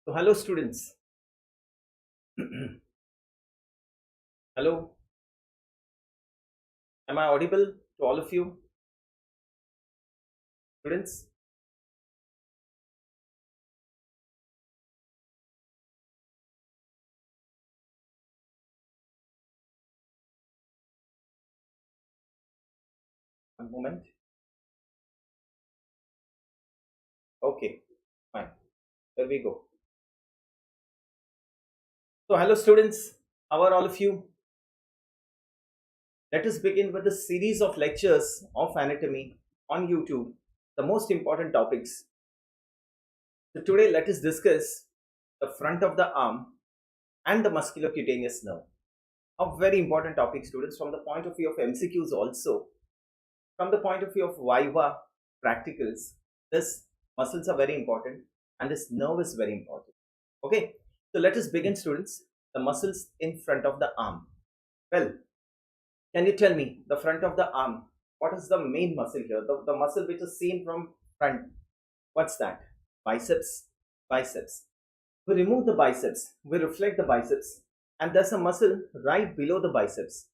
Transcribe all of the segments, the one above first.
So, hello students. Hello, am I audible to all of you, students? One moment. Okay, fine. There we go. So, hello students. How are all of you? Let us begin with a series of lectures of anatomy on YouTube, the most important topics. So, today let us discuss the front of the arm and the musculocutaneous nerve. A very important topic, students, from the point of view of MCQs also. From the point of view of Viva practicals, this muscles are very important and this nerve is very important. Okay, so let us begin, students. The muscles in front of the arm. Well, can you tell me the front of the arm? What is the main muscle here? The muscle which is seen from front. What's that? Biceps. Biceps. We remove the biceps. We reflect the biceps, and there's a muscle right below the biceps.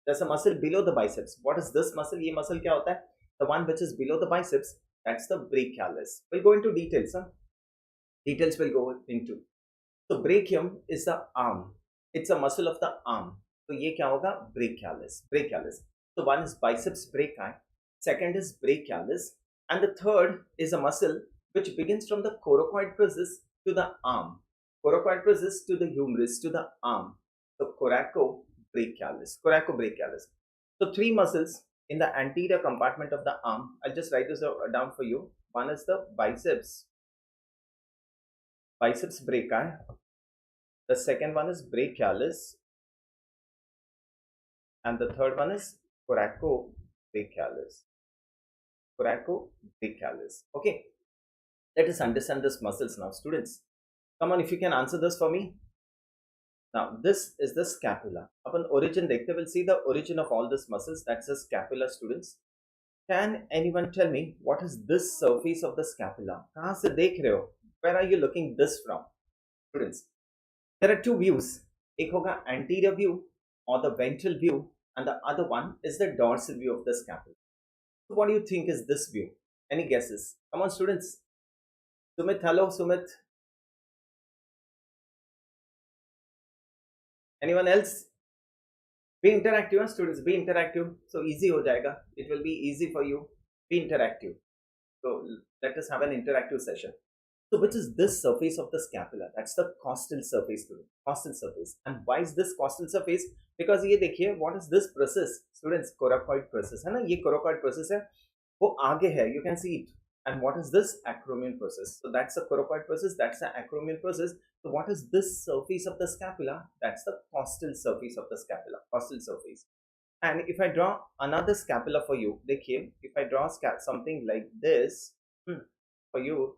There's a muscle below the biceps. What is this muscle? ये muscle क्या होता है? The one which is below the biceps, that's the brachialis. We'll go into details. Details we'll go into. So brachium is the arm. It's a muscle of the arm. So ये क्या होगा? Brachialis. Brachialis. So one is biceps brachii, second is brachialis, and the third is a muscle which begins from the coracoid process to the arm. Coracoid process to the humerus to the arm. So coracobrachialis. Coracobrachialis. So three muscles in the anterior compartment of the arm. I'll just write this down for you. One is the biceps brachii. The second one is brachialis, and the third one is coracobrachialis. Coracobrachialis. Okay, let us understand these muscles now, students. Come on, if you can answer this for me. Now, this is the scapula. Upon origin, we'll see the origin of all these muscles. That's the scapula, students. Can anyone tell me what is this surface of the scapula? कहाँ से देख रहे हो? Where are you looking this from, students? There are two views. एक होगा anterior view or the ventral view, and the other one is the dorsal view of the scapula. So, what do you think is this view? Any guesses? Come on, students. Sumit, hello, Sumit. Anyone else? Be interactive, students. Be interactive. So easy ho jayega. It will be easy for you. Be interactive. So let us have an interactive session. So which is this surface of the scapula? That's the costal surface, students. Costal surface. And why is this costal surface? Because ये देखिए, what is this process, students? Coracoid process है ना? ये coracoid process है. वो आगे है. You can see it. And what is this? Acromion process. So that's the coracoid process. That's the acromion process. So what is this surface of the scapula? That's the costal surface of the scapula. Costal surface. And if I draw another scapula for you, देखिए, if I draw something like this for you,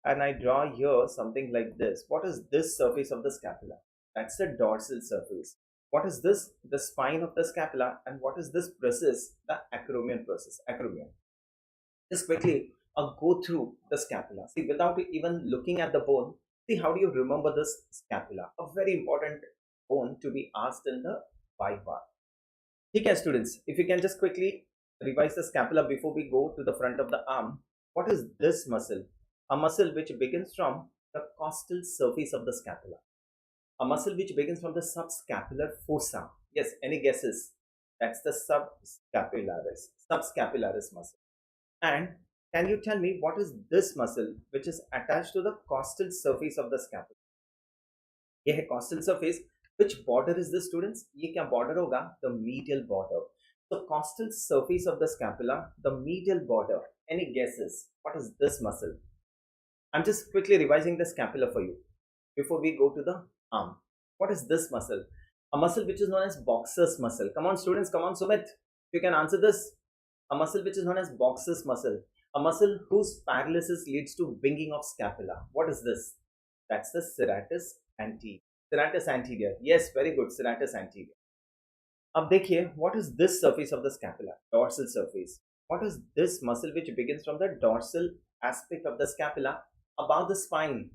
and I draw here something like this, what is this surface of the scapula? That's the dorsal surface. What is this? The spine of the scapula. And what is this process? The acromion process. Acromion. Just quickly go through the scapula. See, without even looking at the bone, see, how do you remember this scapula? A very important bone to be asked in the Viva. Okay, students, if you can just quickly revise the scapula before we go to the front of the arm. What is this muscle? A muscle which begins from the costal surface of the scapula. A muscle which begins from the subscapular fossa. Yes, any guesses? That's the subscapularis muscle. And can you tell me what is this muscle which is attached to the costal surface of the scapula? ये है costal surface. Which border is this, students? ये क्या border होगा? The medial border. So costal surface of the scapula, the medial border. Any guesses? What is this muscle? I'm just quickly revising the scapula for you before we go to the arm. What is this muscle? A muscle which is known as boxer's muscle. Come on, students. Come on, Sumit. If you can answer this. A muscle which is known as boxer's muscle. A muscle whose paralysis leads to winging of scapula. What is this? That's the serratus anterior. Serratus anterior. Yes, very good. Serratus anterior. अब देखिए, what is this surface of the scapula? Dorsal surface. What is this muscle which begins from the dorsal aspect of the scapula above the spine?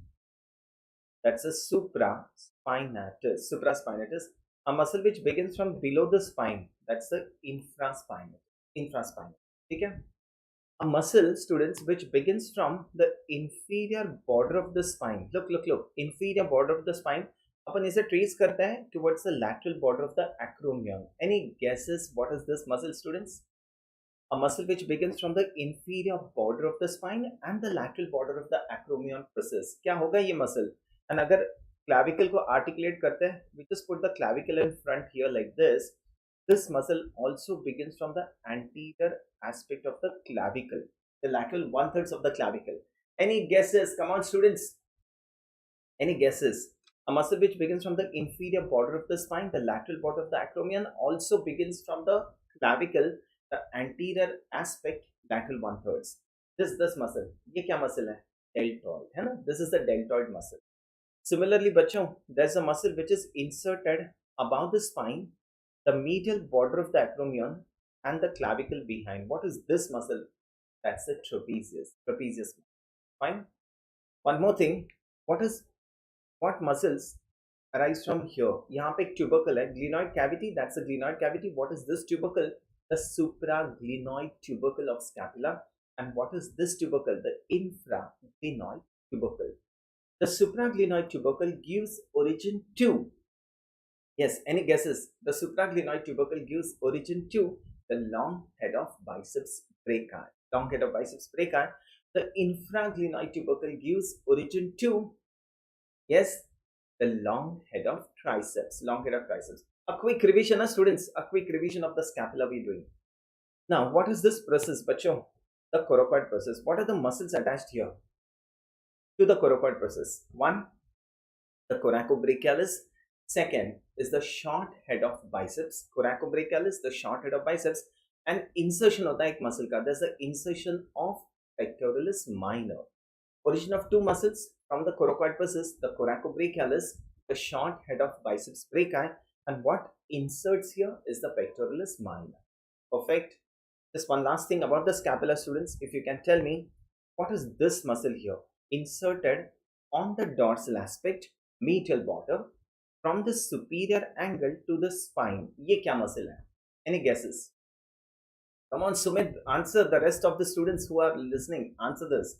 That's a supraspinatus. Supraspinatus, a muscle which begins from below the spine. That's the infraspinatus. Infraspinatus. Okay? A muscle, students, which begins from the inferior border of the spine. Look. Inferior border of the spine. अपन इसे trace करते हैं towards the lateral border of the acromion. Any guesses what is this muscle, students? A muscle which begins from the inferior border of the spine and the lateral border of the acromion process. क्या होगा ये muscle? And अगर clavicle को articulate करते हैं, we just put the clavicle in front here like this. This muscle also begins from the anterior aspect of the clavicle, the lateral 1/3 of the clavicle. Any guesses? Come on, students. Any guesses? A muscle which begins from the inferior border of the spine, the lateral border of the acromion, also begins from the clavicle, the anterior aspect, lateral 1/3. This muscle. ये क्या muscle है? Deltoid, है ना? This is the deltoid muscle. Similarly, बच्चों, there's a muscle which is inserted above the spine, the medial border of the acromion, and the clavicle behind. What is this muscle? That's the trapezius. Trapezius. Fine. One more thing. What muscles arise from here? यहाँ पे एक tubercle है, glenoid cavity. That's the glenoid cavity. What is this tubercle? The supraglenoid tubercle of scapula. And what is this tubercle? The infraglenoid tubercle. The supraglenoid tubercle gives origin to, yes, any guesses? The supraglenoid tubercle gives origin to the long head of biceps brachii. Long head of biceps brachii. The infraglenoid tubercle gives origin to, yes, the long head of triceps. Long head of triceps. A quick revision, students. A quick revision of the scapula we're doing. Now, what is this process, bacho? The coracoid process. What are the muscles attached here to the coracoid process? One, the coracobrachialis. Second is the short head of biceps. Coracobrachialis, the short head of biceps. And insertion of the muscle ka. There's the insertion of pectoralis minor. Origin of two muscles from the coracoid process, the coracobrachialis, the short head of biceps brachii, and what inserts here is the pectoralis minor. Perfect. Just one last thing about the scapula, students. If you can tell me, what is this muscle here? Inserted on the dorsal aspect, medial border, from the superior angle to the spine. ये क्या muscle है? Any guesses? Come on, Sumit, answer. The rest of the students who are listening, answer this.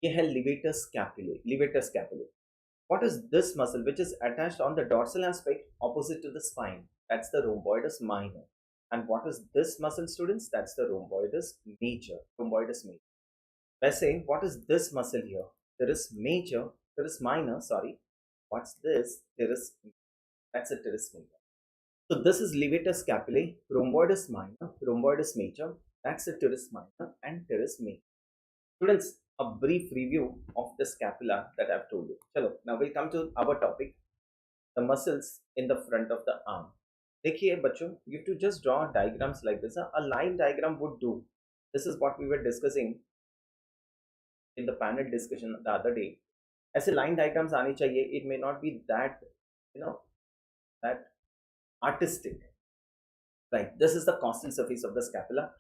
ये है levator scapulae. Levator scapulae. What is this muscle which is attached on the dorsal aspect opposite to the spine? That's the rhomboidus minor. And what is this muscle, students? That's the rhomboidus major. Rhomboidus major. वैसे, what is this muscle here? There is major, there is minor, sorry. What's this? That's a teres major. So this is levator scapulae, rhomboidus minor, rhomboidus major. That's the teres minor and teres major. Students, a brief review of the scapula that I've told you. Chalo, now we'll come to our topic, the muscles in the front of the arm. देखिए बच्चों, you have to just draw diagrams like this. A line diagram would do. This is what we were discussing in the panel discussion the other day. ऐसे line diagrams आनी चाहिए. It may not be that, that artistic. Right. This is the costal surface of the scapula.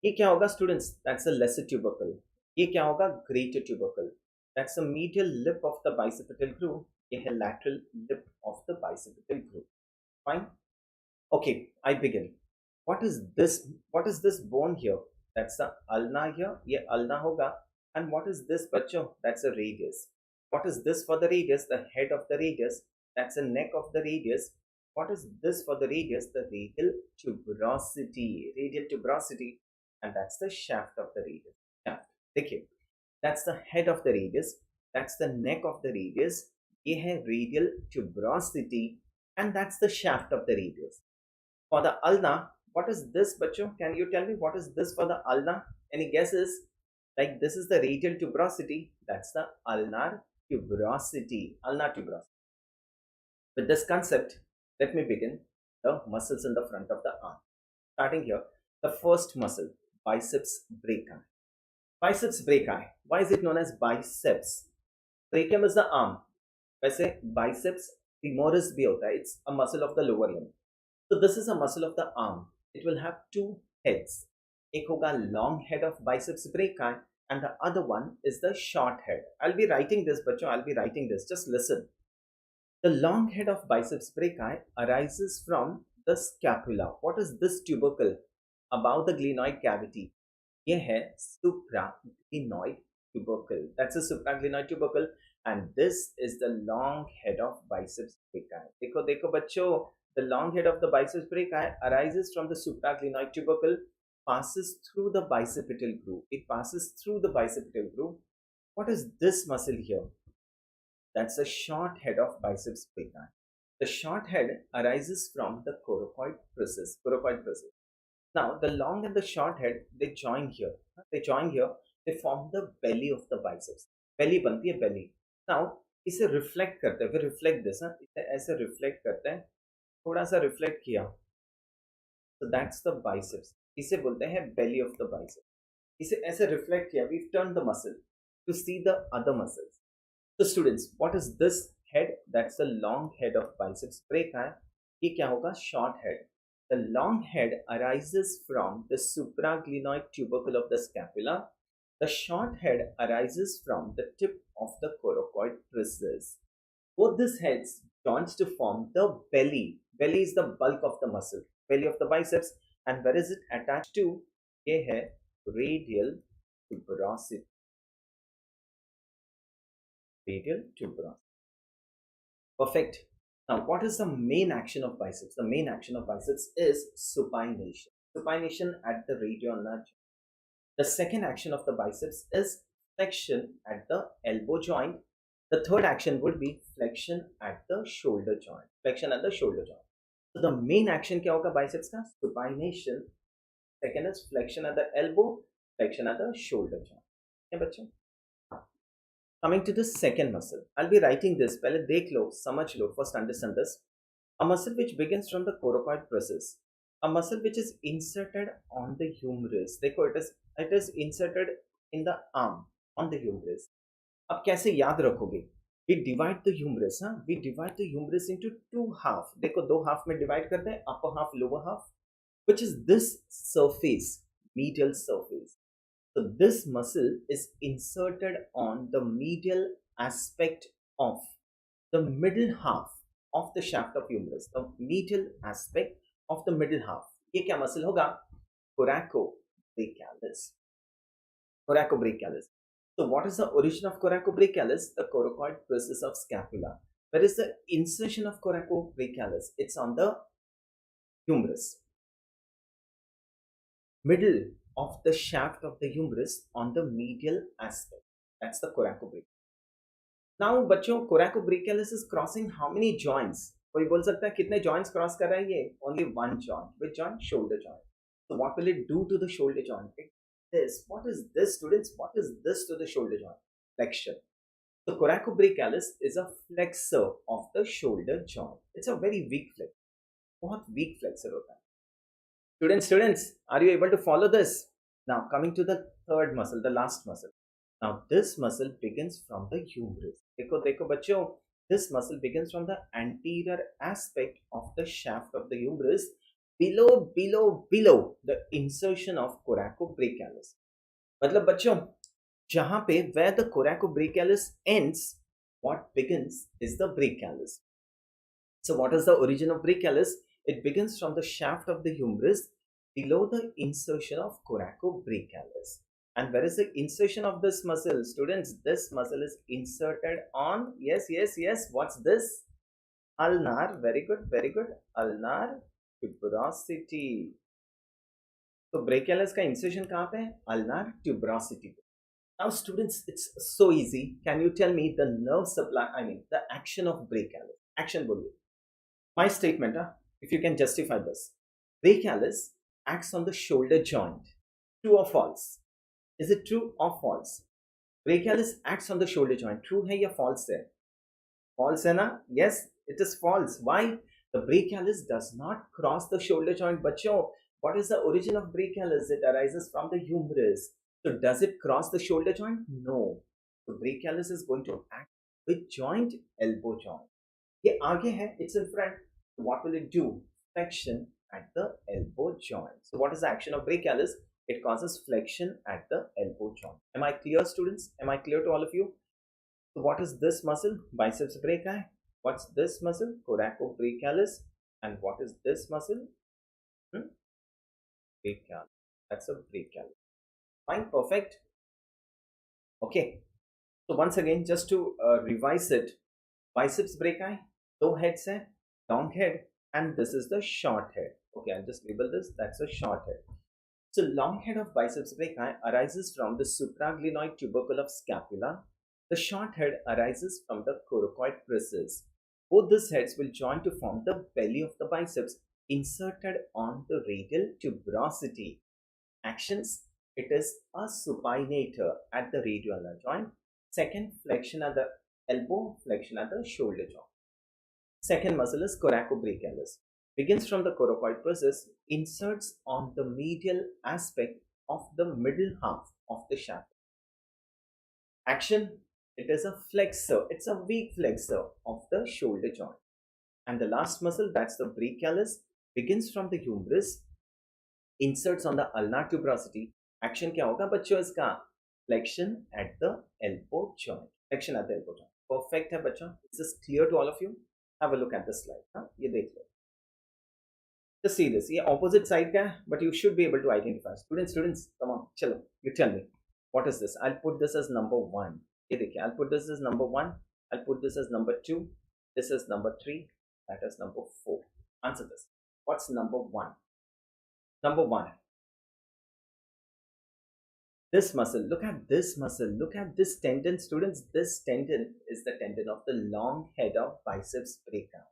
ये क्या होगा, students? That's the lesser tubercle. ये क्या होगा? Greater tubercle. That's the medial lip of the bicipital groove. ये है lateral lip of the bicipital groove. Fine. Okay, I begin. What is this? What is this bone here? That's the ulna here. ये ulna होगा. And what is this, बच्चों? That's a radius. What is this for the radius? The head of the radius. That's the neck of the radius. What is this for the radius? The radial tuberosity. Radial tuberosity. And that's the shaft of the radius. Shaft. देखिए, that's the head of the radius, that's the neck of the radius, ये है radial tuberosity, and that's the shaft of the radius. For the ulna, what is this, बच्चों? Can you tell me what is this for the ulna? Any guesses? Like this is the radial tuberosity, that's the ulnar tuberosity. Ulnar tuberosity. With this concept, let me begin the muscles in the front of the arm. Starting here, the first muscle, biceps brachii. Biceps brachii. Why is it known as biceps? Brachium is the arm. वैसे biceps femoris भी होता है. It's a muscle of the lower limb. So this is a muscle of the arm. It will have two heads. एक होगा long head of biceps brachii and the other one is the short head. I'll be writing this, bachcho, I'll be writing this. Just listen. The long head of biceps brachii arises from the scapula. What is this tubercle above the glenoid cavity? ये है supraglenoid tubercle. That's a supraglenoid tubercle, and this is the long head of biceps brachii. देखो देखो बच्चों, the long head of the biceps brachii arises from the supraglenoid tubercle, passes through the bicipital groove. It passes through the bicipital groove. What is this muscle here? That's the short head of biceps brachii. The short head arises from the coracoid process. Coracoid process. Now, the long and the short head, they join here. They join here. They form the belly of the biceps. Belly बनती है belly. Now, इसे reflect करते हैं. We reflect this. इसे ऐसे reflect करते हैं. थोड़ा सा reflect किया. So that's the biceps. इसे बोलते हैं belly of the biceps. इसे ऐसे reflect किया. We've turned the muscle to see the other muscles. So students, what is this head? That's the long head of biceps brachii. ये क्या होगा? Short head. The long head arises from the supraglenoid tubercle of the scapula. The short head arises from the tip of the coracoid process. Both these heads join to form the belly. Belly is the bulk of the muscle, belly of the biceps. And where is it attached to? ये है radial tuberosity. Radial tuberosity. Perfect. Now, what is the main action of biceps? The main action of biceps is supination. Supination at the radioulnar joint. The second action of the biceps is flexion at the elbow joint. The third action would be flexion at the shoulder joint. Flexion at the shoulder joint. So the main action क्या होगा biceps का? Supination. Second is flexion at the elbow, flexion at the shoulder joint. क्या बच्चों? Coming to the second muscle, I'll be writing this. पहले देख लो, समझ लो. First understand this. A muscle which begins from the coracoid process. A muscle which is inserted on the humerus. देखो, it is inserted in the arm on the humerus. अब कैसे याद रखोगे? We divide the humerus. We divide the humerus into two half. देखो, दो half में divide करते हैं, upper half, lower half, which is this surface, medial surface. So this muscle is inserted on the medial aspect of the middle half of the shaft of humerus. The medial aspect of the middle half. ये क्या muscle होगा? Coracobrachialis. Coracobrachialis. So what is the origin of coracobrachialis? The coracoid process of scapula. Where is the insertion of coracobrachialis? It's on the humerus. Middle of the shaft of the humerus on the medial aspect. That's the coracobrachialis. Now, बच्चों, coracobrachialis is crossing how many joints? कोई बोल सकता है कितने joints cross कर रहा है ये? Only one joint. Which joint? Shoulder joint. So what will it do to the shoulder joint? What is this, students? What is this to the shoulder joint? Flexion. So coracobrachialis is a flexor of the shoulder joint. It's a very weak flexor. बहुत weak flexor होता है. Students, are you able to follow this? Now, coming to the third muscle, the last muscle. Now, this muscle begins from the humerus. देखो बच्चों, this muscle begins from the anterior aspect of the shaft of the humerus, below the insertion of coracobrachialis. मतलब बच्चों, जहां पे where the coracobrachialis ends, what begins is the brachialis. So, what is the origin of brachialis? It begins from the shaft of the humerus below the insertion of coracobrachialis. And where is the insertion of this muscle? Students, this muscle is inserted on, yes, what's this? Ulnar, very good, ulnar tuberosity. So brachialis का insertion कहाँ पे है? Ulnar tuberosity. Now students, it's so easy. Can you tell me the nerve supply, the action of brachialis? Action बोलिए. My statement, if you can justify this. Brachialis acts on the shoulder joint. True or false? Is it true or false? Brachialis acts on the shoulder joint. True है या false है? False है ना? Yes, it is false. Why? The brachialis does not cross the shoulder joint. बच्चों, what is the origin of brachialis? It arises from the humerus. So does it cross the shoulder joint? No. So brachialis is going to act with joint, elbow joint. ये आगे है, it's in front. What will it do? Flexion at the elbow joint. So what is the action of brachialis? It causes flexion at the elbow joint. Am I clear, students? Am I clear to all of you? So what is this muscle? Biceps brachii. What's this muscle? Coracobrachialis. And what is this muscle? Brachialis. That's a brachialis. Fine, perfect. Okay. So once again, just to revise it, biceps brachii, two heads hai, long head, and this is the short head. Okay, I'll just label this. That's a short head. So long head of biceps brachii arises from the supraglenoid tubercle of scapula. The short head arises from the coracoid process. Both these heads will join to form the belly of the biceps inserted on the radial tuberosity. Actions: it is a supinator at the radioulnar joint. Second, flexion at the elbow, flexion at the shoulder joint. Second muscle is coracobrachialis. Begins from the coracoid process, inserts on the medial aspect of the middle half of the shaft. Action: it is a flexor, it's a weak flexor of the shoulder joint. And the last muscle, that's the brachialis, begins from the humerus, inserts on the ulnar tuberosity. Action क्या होगा बच्चों इसका? Flexion at the elbow joint. Flexion at the elbow joint. Perfect है बच्चों. Is this clear to all of you? Have a look at the slide. हाँ, ये देख लो. Just see this. ये opposite side का है, but you should be able to identify. Students, come on, चलो. You tell me. What is this? I'll put this as number 1. ये देखिए. I'll put this as number 1. I'll put this as number 2. This is number 3. That is number 4. Answer this. What's number 1? Number 1. This muscle. Look at this muscle. Look at this tendon, students. This tendon is the tendon of the long head of biceps brachii.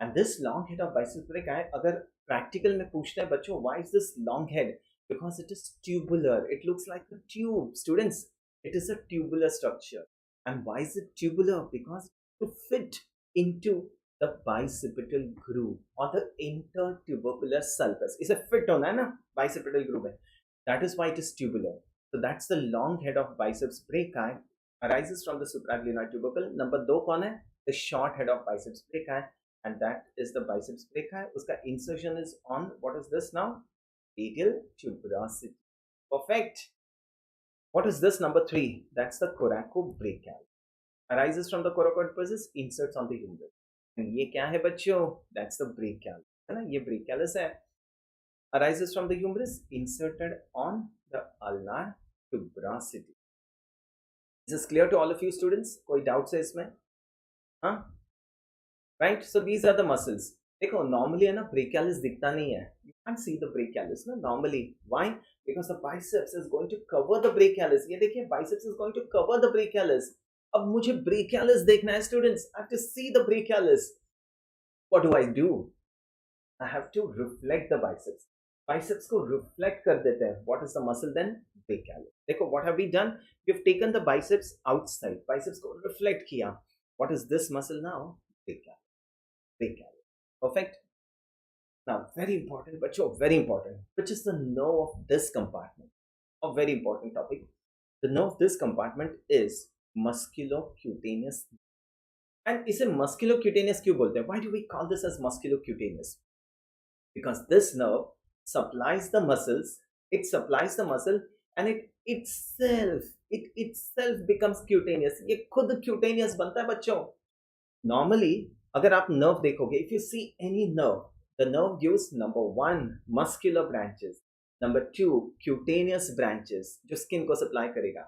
And this long head of biceps brachii, अगर practical में पूछते हैं बच्चों, why is this long head? Because it is tubular. It looks like a tube. Students, it is a tubular structure. And why is it tubular? Because to fit into the bicipital groove or the intertubercular sulcus. इसे fit होना है ना bicipital groove में. That is why it is tubular. So that's the long head of biceps brachii, arises from the supraglenoid tubercle. Number 2 कौन है? The short head of biceps brachii, and that is the biceps brachii. उसका insertion is on, what is this now? Radial tuberosity. Perfect. What is this number 3? That's the coracobrachialis. Arises from the coracoid process, inserts on the humerus. And ये क्या है बच्चों? That's the brachialis. है ना? ये brachialis है. Arises from the humerus, inserted on the ulnar tuberosity. Is this clear to all of you students? कोई doubts है इसमें? हाँ? Right? So these are the muscles. देखो normally है ना brachialis दिखता नहीं है. You can't see the brachialis ना normally. Why? Because the biceps is going to cover the brachialis. ये देखिए biceps is going to cover the brachialis. अब मुझे brachialis देखना है students. I have to see the brachialis. What do? I have to reflect the biceps. Biceps को reflect कर देते हैं. What is the muscle then? Brachialis. देखो what have we done? We have taken the biceps outside. Biceps को reflect किया. What is this muscle now? Brachialis. Perfect. Now very important, बच्चों, very important. Which is the nerve of this compartment? A very important topic. The nerve of this compartment is musculocutaneous. And इसे musculocutaneous क्यों बोलते हैं? Why do we call this as musculocutaneous? Because this nerve supplies the muscles, it supplies the muscle, and it itself becomes cutaneous. ये खुद cutaneous बनता है बच्चों. Normally, अगर आप nerve देखोगे, if you see any nerve, the nerve gives number 1 muscular branches, number 2 cutaneous branches जो skin को supply करेगा,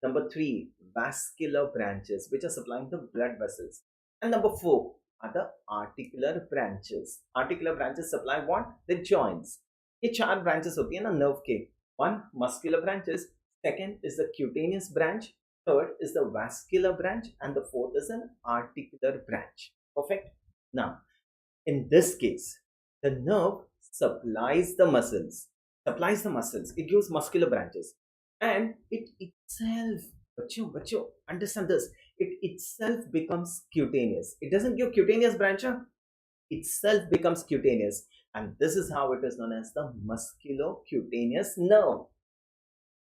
number 3 vascular branches which are supplying the blood vessels, and number 4 are the articular branches. Articular branches supply what? The joints. ये 4 branches होती है ना nerve के. 1 muscular branches, second is the cutaneous branch, third is the vascular branch, and the fourth is an articular branch. Perfect. Now, in this case, the nerve supplies the muscles. It gives muscular branches, and it itself, bachcho, understand this. It itself becomes cutaneous. It doesn't give cutaneous branch, itself becomes cutaneous, and this is how it is known as the musculocutaneous nerve.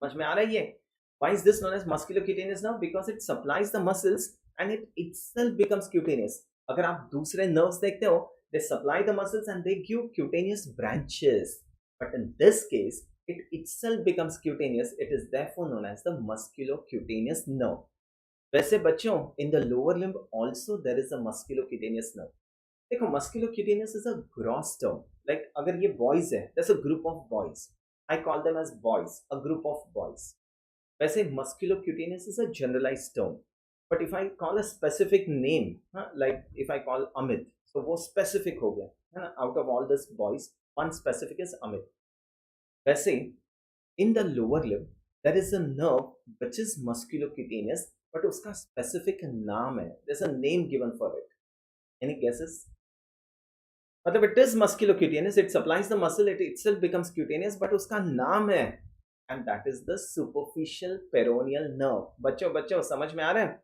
समझ में आ रहा है ये? Why is this known as musculocutaneous nerve? Because it supplies the muscles and it itself becomes cutaneous. अगर आप दूसरे nerves देखते हो, they supply the muscles and they give cutaneous branches. But in this case, it itself becomes cutaneous. It is therefore known as the musculocutaneous nerve. वैसे बच्चों, in the lower limb also there is a musculocutaneous nerve. देखो, musculocutaneous is a gross term. Like अगर ये boys है, there's a group of boys. I call them as boys, a group of boys. वैसे musculocutaneous is a generalized term. But if I call a specific name, like if I call Amit, so वो specific हो गया, है ना? Out of all these boys, one specific is Amit. वैसे in the lower limb there is a nerve which is musculocutaneous, but उसका specific नाम है. There's a name given for it. Any guesses? मतलब it is musculocutaneous, it supplies the muscle, it itself becomes cutaneous, but उसका नाम है, and that is the superficial peroneal nerve. बच्चों समझ में आ रहा है?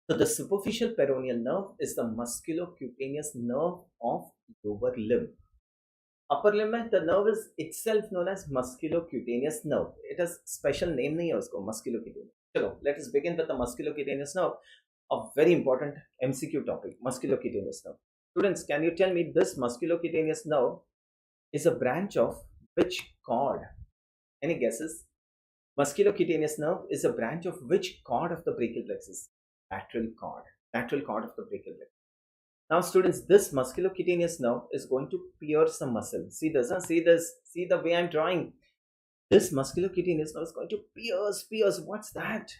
So the superficial peroneal nerve is the musculocutaneous nerve of lower limb. Upper limb में the nerve is itself known as musculocutaneous nerve. It has special name नहीं है उसको, musculocutaneous. चलो, let us begin with the musculocutaneous nerve. A very important MCQ topic, musculocutaneous nerve. Students, can you tell me this musculocutaneous nerve is a branch of which cord? Any guesses? Musculocutaneous nerve is a branch of which cord of the brachial plexus? Lateral cord of the brachial plexus. Now students, this musculocutaneous nerve is going to pierce the muscle. See this, see the way I'm drawing. This musculocutaneous nerve is going to pierce. What's that?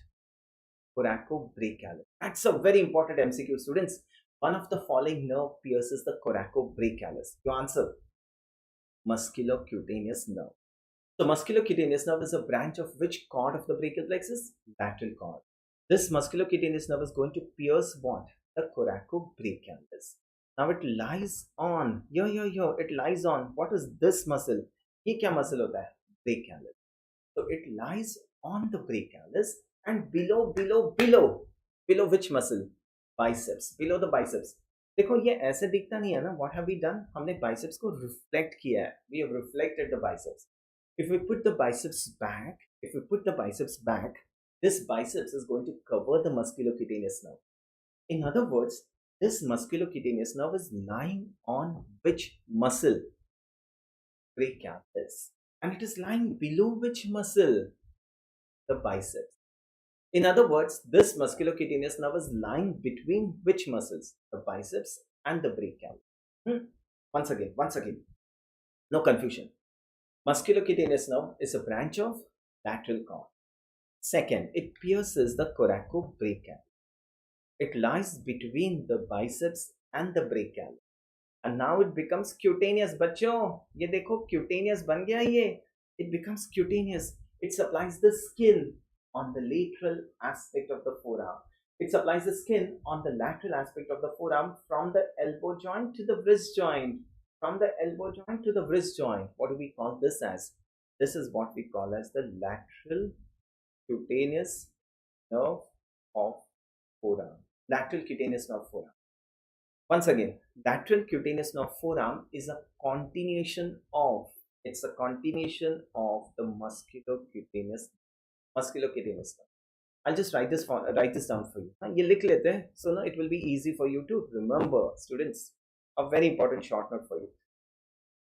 Coracobrachialis. That's a very important MCQ, students. One of the following nerve pierces the coracobrachialis. Your answer? Musculocutaneous nerve. So musculocutaneous nerve is a branch of which cord of the brachial plexus? Lateral cord. This musculocutaneous nerve is going to pierce what? The coracobrachialis. Now it lies on, here, it lies on, what is this muscle? ये क्या muscle होता है? Brachialis. So it lies on the brachialis and below which muscle? Biceps. Below the biceps. देखो ये ऐसे दिखता नहीं है ना. What have we done? हमने biceps को reflect किया है. We have reflected the biceps. If we put the biceps back, this biceps is going to cover the musculocutaneous nerve. In other words, this musculocutaneous nerve is lying on which muscle? Brachialis. And it is lying below which muscle? The biceps. In other words, this musculocutaneous nerve is lying between which muscles? The biceps and the brachialis. Once again. No confusion. Musculocutaneous nerve is a branch of lateral cord. Second, it pierces the coracobrachialis. It lies between the biceps and the brachialis. And now it becomes cutaneous. बच्चों, ये देखो cutaneous बन गया ये. It becomes cutaneous. It supplies the skin on the lateral aspect of the forearm. It supplies the skin on the lateral aspect of the forearm from the elbow joint to the wrist joint. From the elbow joint to the wrist joint. What do we call this as? This is what we call as the lateral cutaneous nerve of forearm. Lateral cutaneous nerve forearm. Once again, lateral cutaneous nerve forearm is a continuation of, it's a continuation of the musculocutaneous nerve. I'll just write this down for you. ये लिख लेते हैं, so now it will be easy for you to remember, students. A very important short note for you.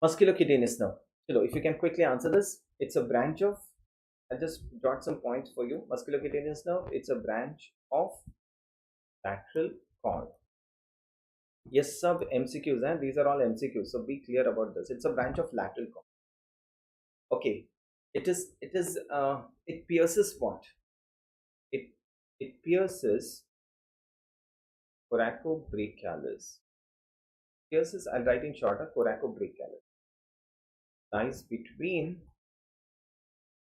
Musculocutaneous nerve. So if you can quickly answer this, it's a branch of, I'll just jot some points for you. Musculocutaneous nerve, it's a branch of lateral cord. Yes, sub MCQs, and these are all MCQs, so be clear about this. It's a branch of lateral cord. Okay, it pierces what? It pierces coracobrachialis. Pierces, I'll write in shorter, coracobrachialis. Lies between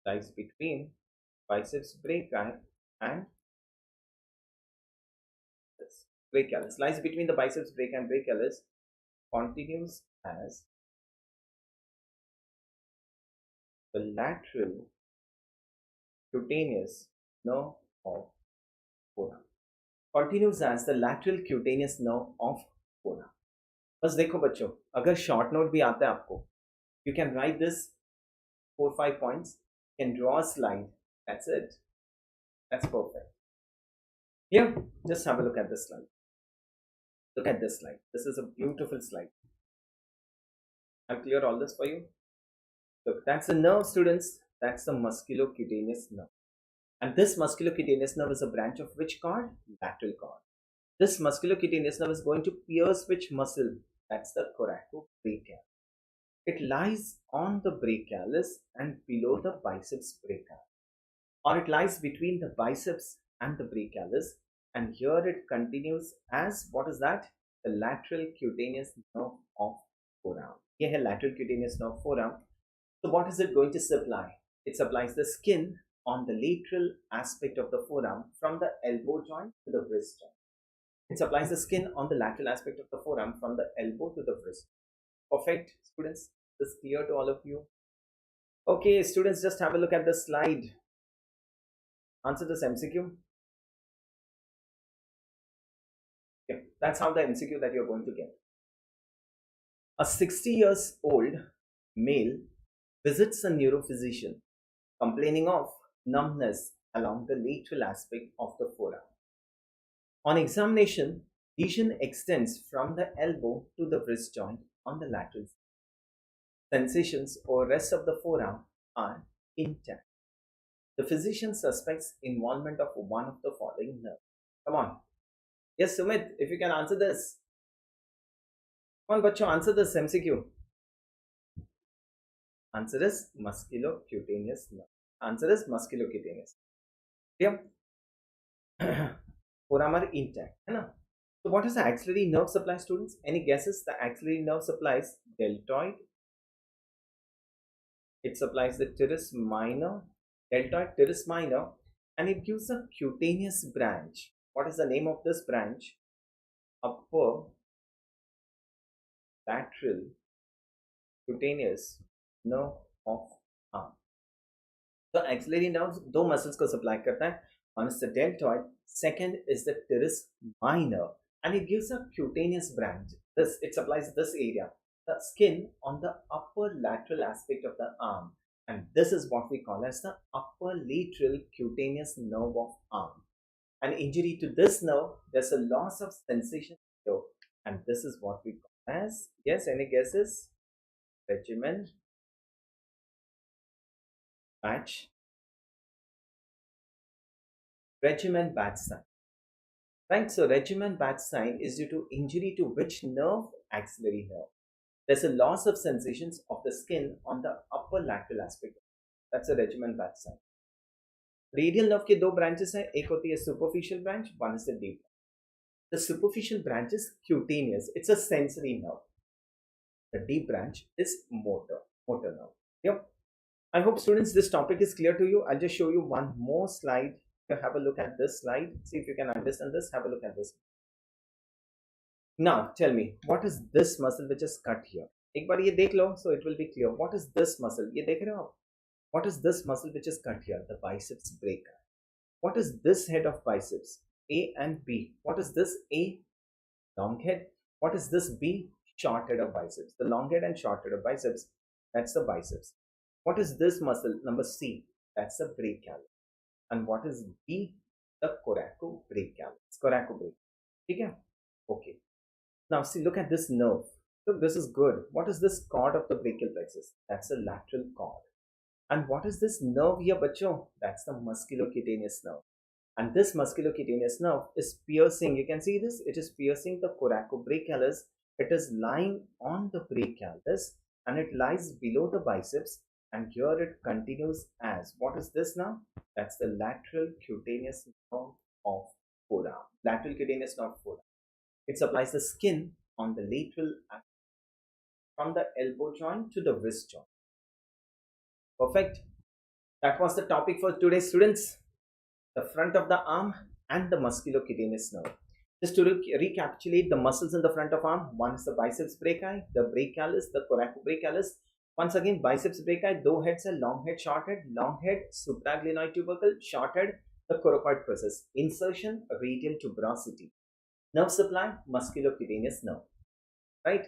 biceps brachii and brachialis. Lies between the biceps brachii and brachialis. Continues as the lateral cutaneous nerve of forearm. Continues as the lateral cutaneous nerve of forearm. बस देखो बच्चों, अगर short note भी आता है आपको, you can write this 4-5 points, you can draw a slide, that's it, that's perfect. Here, just have a look at this slide. Look at this slide. This is a beautiful slide. I'll clear all this for you. Look, that's the nerve, students. That's the musculocutaneous nerve. And this musculocutaneous nerve is a branch of which cord? Lateral cord. This musculocutaneous nerve is going to pierce which muscle? That's the coracobrachial. It lies on the brachialis and below the biceps brachialis, or it lies between the biceps and the brachialis, and here it continues as, what is that? The lateral cutaneous nerve of forearm. Here है lateral cutaneous nerve forearm. So what is it going to supply? It supplies the skin on the lateral aspect of the forearm from the elbow joint to the wrist joint. It supplies the skin on the lateral aspect of the forearm from the elbow to the wrist. Perfect, students. This is clear to all of you? Okay, students, just have a look at the slide. Answer this MCQ. Okay, that's how the MCQ that you're going to get. A 60 years old male visits a neurophysician complaining of numbness along the lateral aspect of the forearm. On examination, lesion extends from the elbow to the wrist joint on the lateral side. Sensations or rest of the forearm are intact. The physician suspects involvement of one of the following nerves. Come on. Yes, Sumit, if you can answer this. Come on, bachcho, answer this MCQ. Answer is musculocutaneous nerve. Answer is musculocutaneous. Yeah. Forearm are intact. So what is the axillary nerve supply, students? Any guesses? The axillary nerve supplies deltoid. It supplies the teres minor, deltoid teres minor, and it gives a cutaneous branch. What is the name of this branch? Upper lateral cutaneous nerve of arm. So axillary nerves दो muscles को supply करता है. One is the deltoid, second is the teres minor, and it gives a cutaneous branch. It supplies this area, the skin on the upper lateral aspect of the arm, and this is what we call as the upper lateral cutaneous nerve of arm. An injury to this nerve, there's a loss of sensation here, and this is what we call as, yes, any guesses? Regimen batch. Regimen batch sign. Right, so regimen batch sign is due to injury to which nerve? Axillary nerve. There's a loss of sensations of the skin on the upper lateral aspect. That's a regimen batch sign. Radial nerve के दो branches हैं, एक होती है superficial branch, one is the deep. The superficial branch is cutaneous. It's a sensory nerve. The deep branch is motor nerve. Yep. I hope, students, this topic is clear to you. I'll just show you one more slide. Have a look at this slide. See if you can understand this. Have a look at this. Now, tell me, what is this muscle which is cut here? एक बार ये देख लो, so it will be clear. What is this muscle? ये देख रहे हो आप? What is this muscle which is cut here? The biceps brachii. What is this head of biceps? A and B. What is this A? Long head. What is this B? Short head of biceps. The long head and short head of biceps, that's the biceps. What is this muscle? Number C. That's the brachialis. And what is B? The coracobrachialis. Coracobrachialis. Okay? Okay. Now see, look at this nerve. Look, this is good. What is this cord of the brachial plexus? That's the lateral cord. And what is this nerve here, bacho? That's the musculocutaneous nerve. And this musculocutaneous nerve is piercing. You can see this. It is piercing the coracobrachialis. It is lying on the brachialis and it lies below the biceps. And here it continues as, what is this now? That's the lateral cutaneous nerve of forearm. Lateral cutaneous nerve of forearm. It supplies the skin on the lateral from the elbow joint to the wrist joint. Perfect. That was the topic for today, students. The front of the arm and the musculocutaneous nerve. Just to recapitulate the muscles in the front of arm, one is the biceps brachii, the brachialis, the coracobrachialis. Once again, biceps brachii, दो heads है, long head, supraglenoid tubercle, short head, the coracoid process, insertion, radial tuberosity. Nerve supply, musculocutaneous nerve. Right?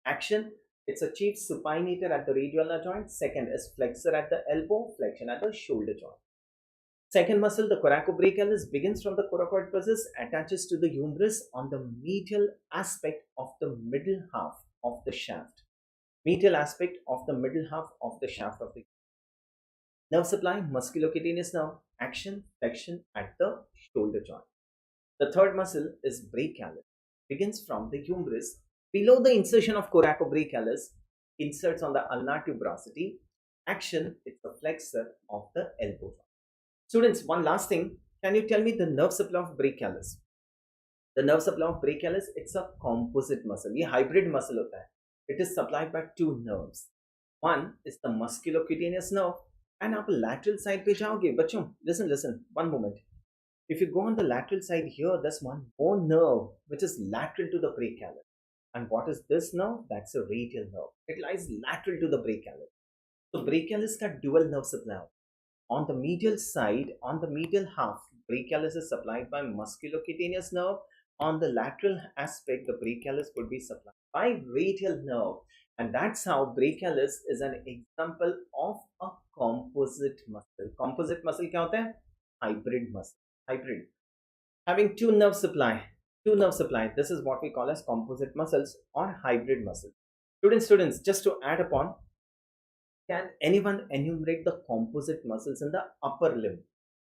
Action, it's achieved supinator at the radial joint. Second is flexor at the elbow, flexion at the shoulder joint. Second muscle, the coracobrachialis, begins from the coracoid process, attaches to the humerus on the medial aspect of the middle half of the shaft. medial aspect of the middle half of the shaft of the nerve supply, musculocutaneous nerve, action, flexion at the shoulder joint. The third muscle is brachialis, begins from the humerus below the insertion of coracobrachialis, inserts on the ulnar tuberosity. Action, it's the flexor of the elbow joint. Students, one last thing, can you tell me the nerve supply of brachialis? The nerve supply of brachialis, it's a composite muscle. ये hybrid muscle होता है. It is supplied by two nerves. One is the musculocutaneous nerve, and आप lateral side पे जाओगे बच्चों, listen, one moment. If you go on the lateral side here, there's one more nerve which is lateral to the brachialis. And what is this nerve? That's a radial nerve. It lies lateral to the brachialis. So brachialis का dual nerve supply. On the medial side, on the medial half, brachialis is supplied by musculocutaneous nerve. On the lateral aspect, the brachialis could be supplied by radial nerve. And that's how brachialis is an example of a composite muscle. Composite muscle क्या होता है? Hybrid muscle. Hybrid. Having two nerve supply. This is what we call as composite muscles or hybrid muscles. Students, just to add upon, can anyone enumerate the composite muscles in the upper limb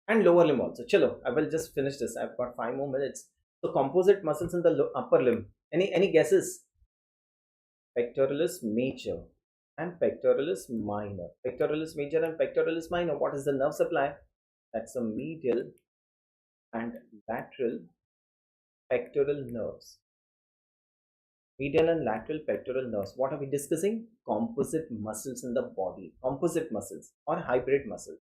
and lower limb also? Chalo, I will just finish this. I've got 5 more minutes. So composite muscles in the upper limb. Any guesses? Pectoralis major and pectoralis minor. Pectoralis major and pectoralis minor. What is the nerve supply? That's a medial and lateral pectoral nerves. Medial and lateral pectoral nerves. What are we discussing? Composite muscles in the body. Composite muscles or hybrid muscles.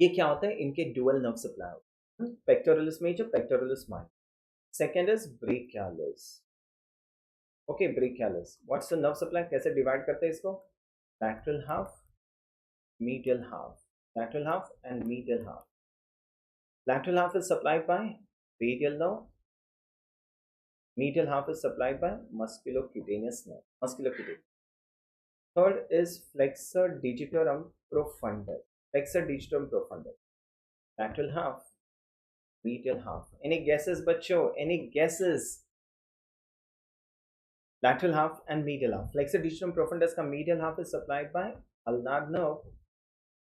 ये क्या होता है? इनके dual nerve supply होता है. Pectoralis major, pectoralis minor. Second is brachialis. Okay, brachialis. What's the nerve supply? कैसे divide करते हैं इसको? Lateral half, medial half. Lateral half and medial half. Lateral half is supplied by radial nerve. Medial half is supplied by musculocutaneous nerve. Musculocutaneous. Third is flexor digitorum profundus. Flexor digitorum profundus. Lateral half, medial half. Any guesses, bachcho? Any guesses? Lateral half and medial half. Flexor digitorum profundus ka medial half is supplied by ulnar nerve.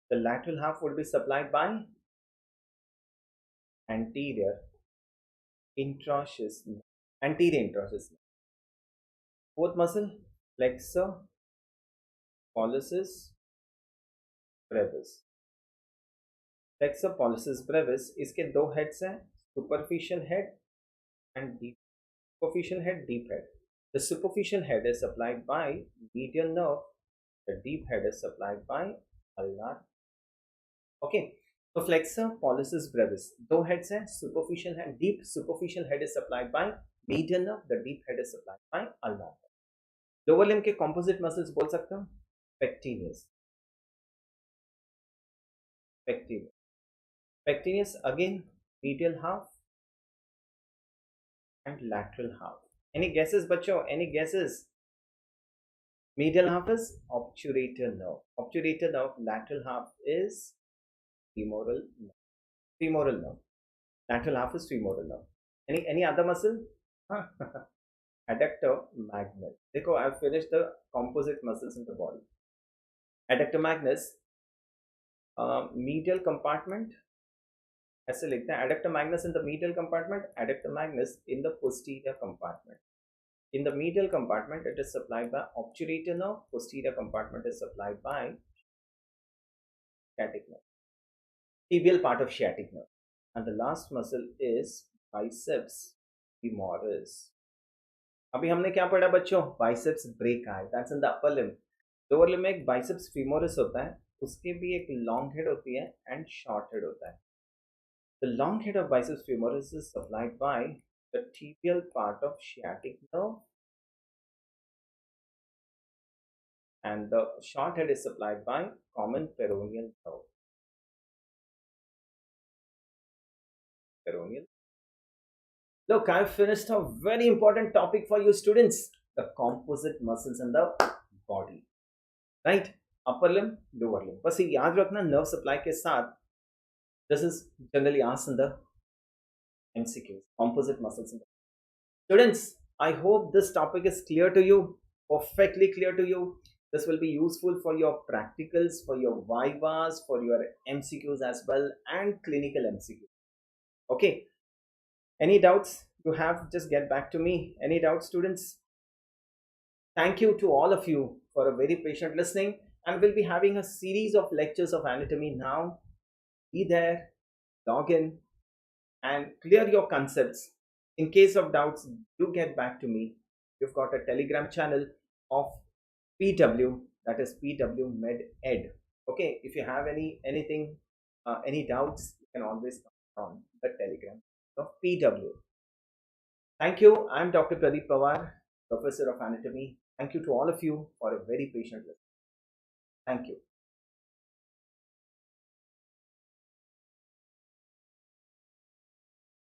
The lateral half would be supplied by anterior interosseous nerve. Anterior interosseous nerve. Fourth muscle, flexor pollicis brevis. Flexor pollicis brevis. इसके दो heads हैं, superficial head and deep. Superficial head, deep head. The superficial head is supplied by medial nerve. The deep head is supplied by ulnar. Okay. So flexor pollicis brevis. दो heads हैं, superficial head, deep superficial head is supplied by medial nerve. The deep head is supplied by ulnar. Lower limb के composite muscles बोल सकते हो? Pectineus. Pectineus again medial half and lateral half. Any guesses, bachcho? Any guesses? Medial half is obturator nerve. Obturator nerve. Lateral half is femoral nerve. Femoral nerve. Lateral half is femoral nerve. Any other muscle? Adductor magnus. देखो, I've finished the composite muscles in the body. Adductor magnus, medial compartment. ऐसे लिखते हैं, adductor magnus in the medial compartment, adductor magnus in the posterior compartment. In the medial compartment, it is supplied by obturator nerve. Posterior compartment is supplied by sciatic nerve. Tibial part of sciatic nerve. And the last muscle is biceps femoris. अभी हमने क्या पढ़ा बच्चों? Biceps brachii. That's in the upper limb. Lower limb में एक biceps femoris होता है, उसके भी एक long head होती है and short head होता है. The long head of biceps femoris is supplied by the tibial part of sciatic nerve, and the short head is supplied by common peroneal nerve. Peroneal. Look, I've finished a very important topic for you students. The composite muscles in the body. Right? Upper limb, lower limb. बस ये याद रखना, nerve supply के साथ. This is generally asked in the MCQs. Composite muscles in the body. Students, I hope this topic is clear to you. Perfectly clear to you. This will be useful for your practicals, for your vivas, for your MCQs as well, and clinical MCQs. Okay. Any doubts you have, just get back to me. Any doubts, students? Thank you to all of you for a very patient listening, and we'll be having a series of lectures of anatomy now. Be there, log in, and clear your concepts. In case of doubts, do get back to me. We've got a Telegram channel of PW, that is PW MedEd. Okay, if you have anything, any doubts, you can always come on the Telegram of PW. Thank you. I'm Dr. Pradeep Pawar, Professor of Anatomy. Thank you to all of you for a very patient listening. Thank you.